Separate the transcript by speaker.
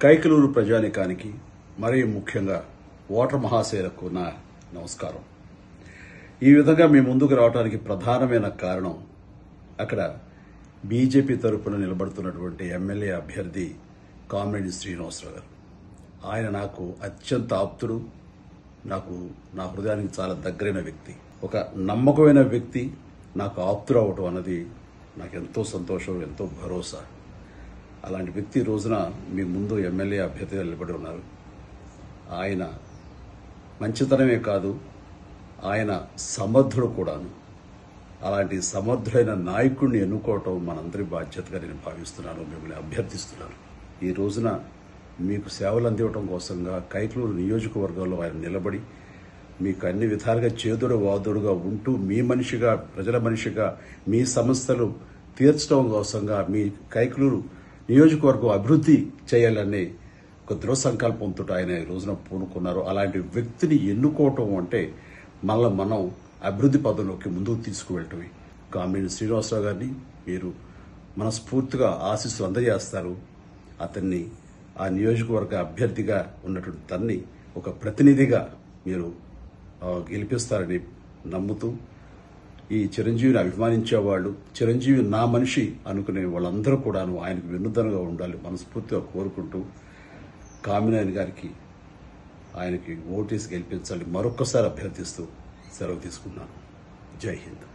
Speaker 1: కైకలూరు ప్రజానికానికి మరీ ముఖ్యంగా ఓటర్ మహాశయులకు నా నమస్కారం. ఈ విధంగా మీ ముందుకు రావడానికి ప్రధానమైన కారణం అక్కడ బీజేపీ తరఫున నిలబడుతున్నటువంటి ఎమ్మెల్యే అభ్యర్థి కామినేని శ్రీనివాసరావు గారు. ఆయన నాకు అత్యంత ఆప్తుడు, నా హృదయానికి చాలా దగ్గరైన వ్యక్తి. ఒక నమ్మకమైన వ్యక్తి నాకు ఆప్తుడు అవటం అన్నది నాకు ఎంతో సంతోషం, ఎంతో భరోసా. అలాంటి వ్యక్తి ఈ రోజున మీ ముందు ఎమ్మెల్యే అభ్యర్థిగా నిలబడి ఉన్నారు. ఆయన మంచితనమే కాదు, ఆయన సమర్థుడు కూడాను. అలాంటి సమర్థుడైన నాయకుడిని ఎన్నుకోవటం మనందరి బాధ్యతగా నేను భావిస్తున్నాను, మిమ్మల్ని అభ్యర్థిస్తున్నాను. ఈ రోజున మీకు సేవలు అందివ్వటం కోసంగా కైకలూరు నియోజకవర్గంలో ఆయన నిలబడి మీకు అన్ని విధాలుగా చేదుడు వాదుడుగా ఉంటూ మీ మనిషిగా, ప్రజల మనిషిగా మీ సమస్యలు తీర్చడం కోసంగా మీ కైకలూరు నియోజకవర్గం అభివృద్ధి చేయాలనే ఒక దృఢ సంకల్పంతో ఆయన ఈ రోజున పూనుకున్నారు. అలాంటి వ్యక్తిని ఎన్నుకోవటం అంటే మనం అభివృద్ధి పదంలోకి ముందుకు తీసుకువెళ్ళటమే. కామినేని శ్రీనివాసరావు గారిని మీరు మనస్ఫూర్తిగా ఆశీస్సులు అందజేస్తారు. అతన్ని ఆ నియోజకవర్గ అభ్యర్థిగా ఉన్నటువంటి తన్ని ఒక ప్రతినిధిగా మీరు గెలిపిస్తారని నమ్ముతూ, ఈ చిరంజీవిని అభిమానించేవాళ్ళు, చిరంజీవి నా మనిషి అనుకునే వాళ్ళందరూ కూడాను ఆయనకు వెన్నుదన్నుగా ఉండాలి మనస్ఫూర్తిగా కోరుకుంటూ, కామినేని గారికి ఆయనకి ఓటేసి గెలిపించాలి మరొక్కసారి అభ్యర్థిస్తూ సెలవు తీసుకున్నాను. జై హింద్.